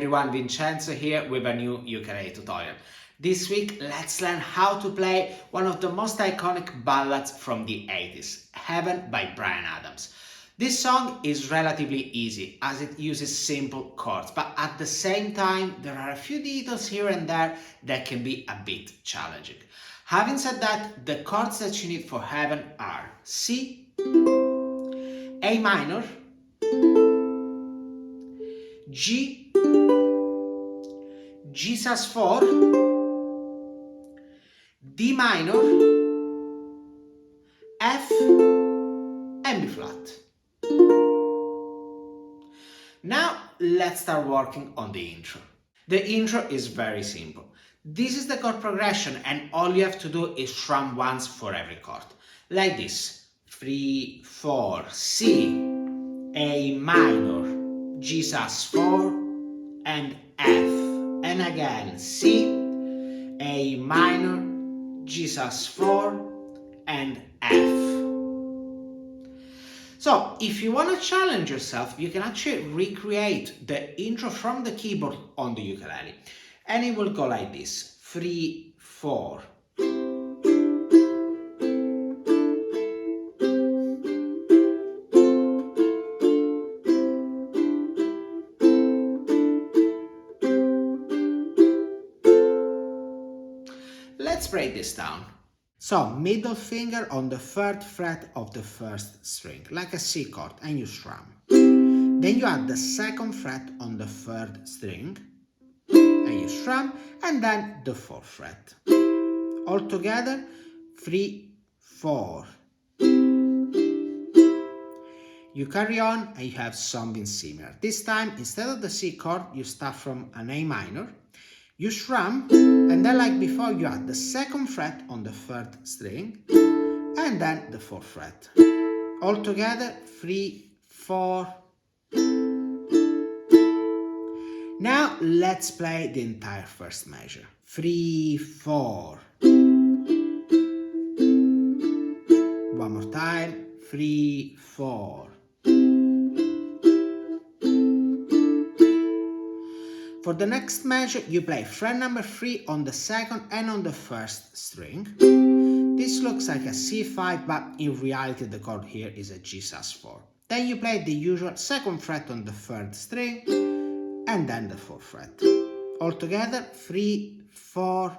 everyone, Vincenzo here with a new ukulele tutorial. This week, let's learn how to play one of the most iconic ballads from the 80s, Heaven by Bryan Adams. This song is relatively easy as it uses simple chords, but at the same time, there are a few details here and there that can be a bit challenging. Having said that, the chords that you need for Heaven are C, A minor, G, G sus4, D minor, F, and B flat. Now let's start working on the intro. The intro is very simple. This is the chord progression and all you have to do is strum once for every chord. Like this. 3, 4, C, A minor, G sus4, and F. And again, C, A minor, G sus4, and F. So, if you want to challenge yourself, you can actually recreate the intro from the keyboard on the ukulele. And it will go like this. 3, 4. Let's break this down. So, middle finger on the 3rd fret of the 1st string, like a C chord, and you strum. Then you add the 2nd fret on the 3rd string, and you strum, and then the 4th fret. All together, 3, 4. You carry on, and you have something similar. This time, instead of the C chord, you start from an A minor, you strum, and then like before you add the 2nd fret on the 3rd string and then the 4th fret. All together 3, 4. Now let's play the entire first measure. 3, 4. One more time. 3, 4. For the next measure, you play fret number 3 on the 2nd and on the 1st string. This looks like a C5, but in reality the chord here is a G sus4. Then you play the usual 2nd fret on the 3rd string, and then the 4th fret. All together, 3, 4.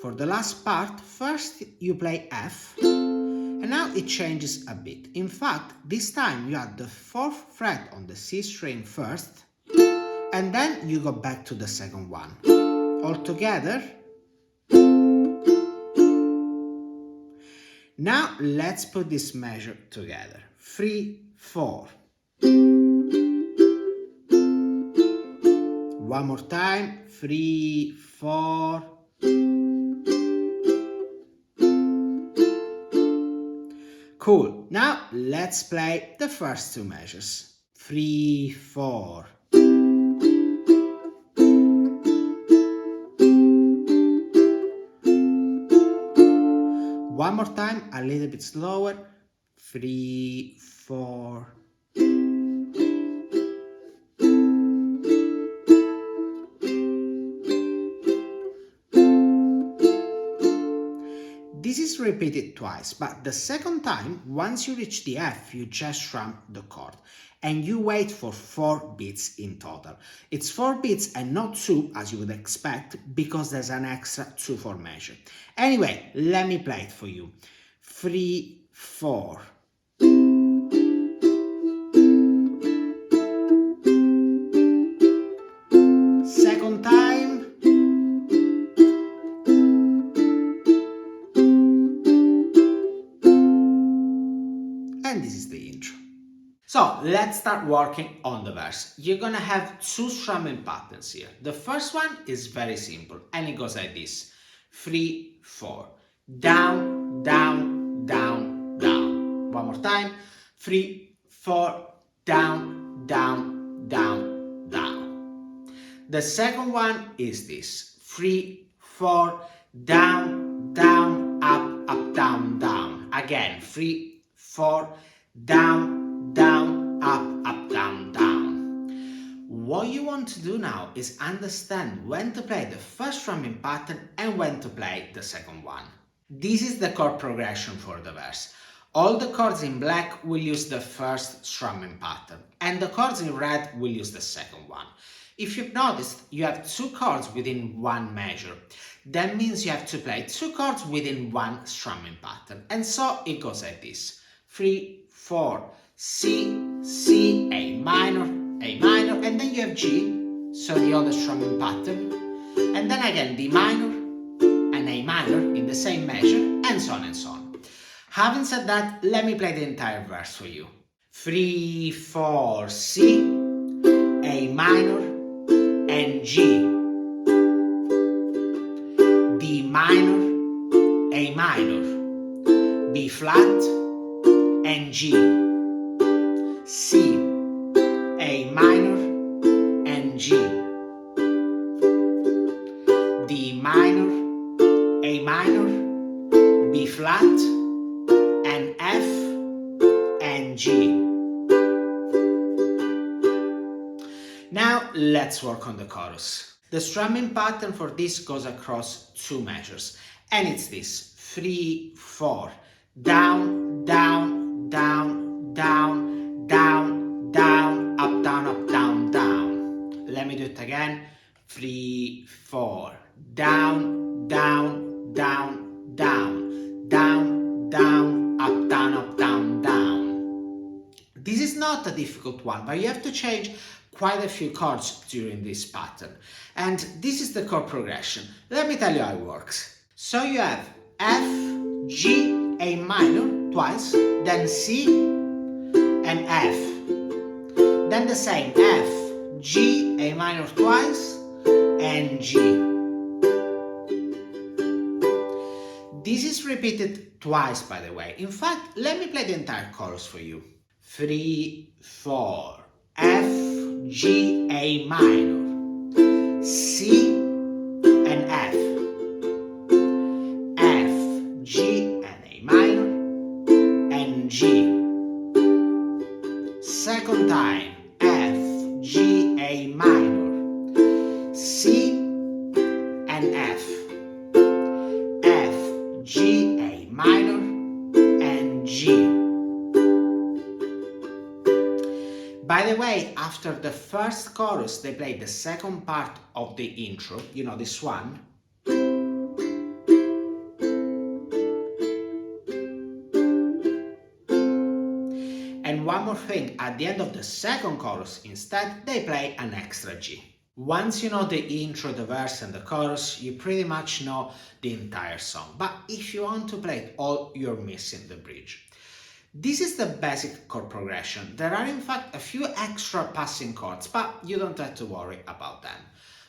For the last part, first you play F. And now it changes a bit. In fact, this time you add the 4th fret on the C string first, and then you go back to the 2nd one. All together. Now let's put this measure together. 3, 4. One more time. 3, 4. Cool. Now let's play the first two measures. 3, 4. One more time, a little bit slower. 3, 4. This is repeated twice, but the second time, once you reach the F, you just strum the chord. And you wait for 4 beats in total. It's 4 beats and not 2, as you would expect, because there's an extra 2/4 measure. Anyway, let me play it for you. 3, 4. Second time. And this is the intro. So let's start working on the verse. You're gonna have 2 strumming patterns here. The first one is very simple and it goes like this. 3, 4. Down, down, down, down. One more time. 3, 4. Down, down, down, down. The second one is this. 3, 4. Down, down, up, up, down, down. Again. 3, 4. Down, down, up, down, down. what you want to do now is understand when to play the first strumming pattern and when to play the second one. This is the chord progression for the verse. All the chords in black will use the first strumming pattern, and the chords in red will use the second one. If you've noticed, you have two chords within one measure. That means you have to play two chords within one strumming pattern. And so it goes like this. 3, 4, C, C, A minor, and then you have G, so the other strumming pattern. And then again D minor and A minor in the same measure, and so on and so on. Having said that, let me play the entire verse for you. 3, 4, C, A minor, and G. D minor, A minor, B flat, and G. C, A minor, and G. D minor, A minor, B flat, and F, and G. Now let's work on the chorus. The strumming pattern for this goes across two measures, and it's this: 3, 4, down, down, down, down, down, down, up, down, down. Let me do it again. 3, 4, down, down, down, down, down, down, up, down, down. This is not a difficult one, but you have to change quite a few chords during this pattern. And this is the chord progression. Let me tell you how it works. So you have F, G, A minor twice, then C and F. Then the same F, G, A minor twice, and G. This is repeated twice, by the way. In fact, let me play the entire chorus for you. 3, 4, F, G, A minor, C and F, F, G and A minor, and G. Second time, F, G, A minor, C and F, F, G, A minor, and G. By the way, after the first chorus, they play the second part of the intro, you know, this one. And one more thing, at the end of the second chorus, instead, they play an extra G. Once you know the intro, the verse, and the chorus, you pretty much know the entire song. But if you want to play it all, you're missing the bridge. This is the basic chord progression. There are in fact a few extra passing chords, but you don't have to worry about them.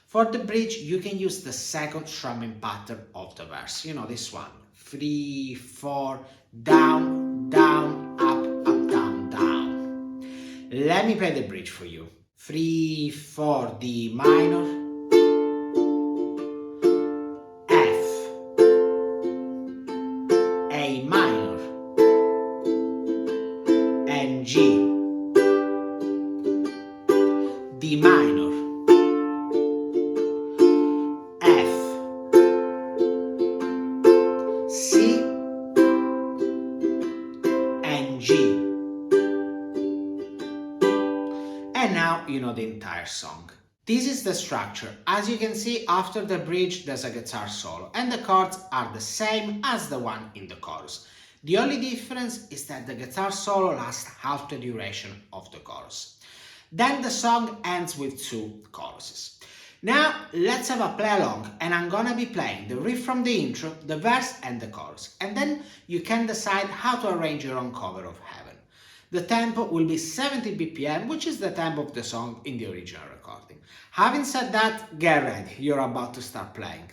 For the bridge, you can use the second strumming pattern of the verse. You know, this one. 3, 4, down, down, up, down, down. Let me play the bridge for you. 3, 4, D minor, F, A minor, and G, D minor, F, C, and G. And now you know the entire song. This is the structure. As you can see, after the bridge there's a guitar solo, and the chords are the same as the one in the chorus. The only difference is that the guitar solo lasts half the duration of the chorus. Then the song ends with two choruses. Now let's have a play along, and I'm gonna be playing the riff from the intro, the verse and the chorus, and then you can decide how to arrange your own cover of Heaven. The tempo will be 70 BPM, which is the tempo of the song in the original recording. Having said that, get ready, you're about to start playing.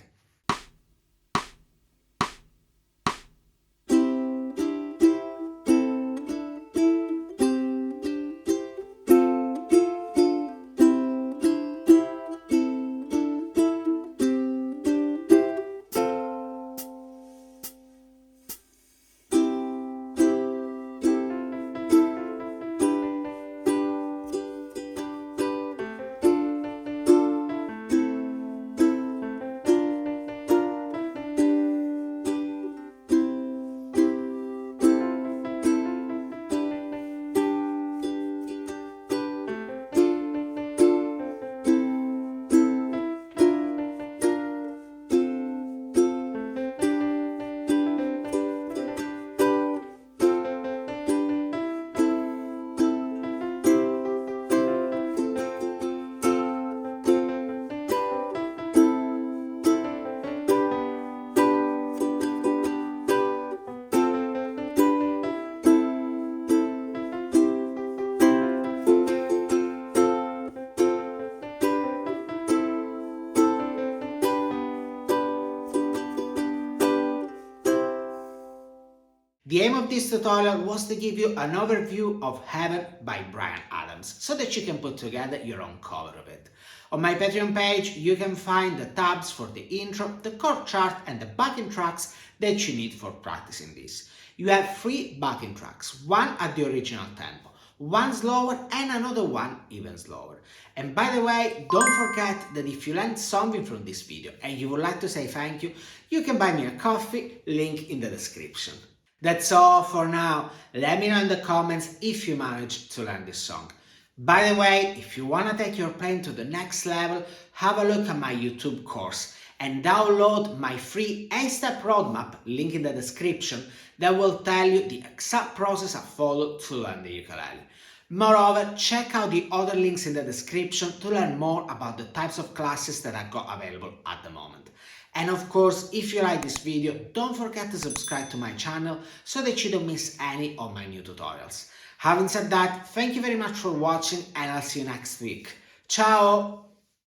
The aim of this tutorial was to give you an overview of Heaven by Bryan Adams, so that you can put together your own cover of it. On my Patreon page, you can find the tabs for the intro, the chord chart and the backing tracks that you need for practicing this. You have 3 backing tracks, one at the original tempo, one slower and another one even slower. And by the way, don't forget that if you learned something from this video and you would like to say thank you, you can buy me a coffee, link in the description. That's all for now. Let me know in the comments if you managed to learn this song. By the way, if you want to take your playing to the next level, have a look at my YouTube course and download my free 8-step roadmap, link in the description, that will tell you the exact process I followed to learn the ukulele. Moreover, check out the other links in the description to learn more about the types of classes that I've got available at the moment. And of course, if you like this video, don't forget to subscribe to my channel so that you don't miss any of my new tutorials. Having said that, thank you very much for watching and I'll see you next week. Ciao!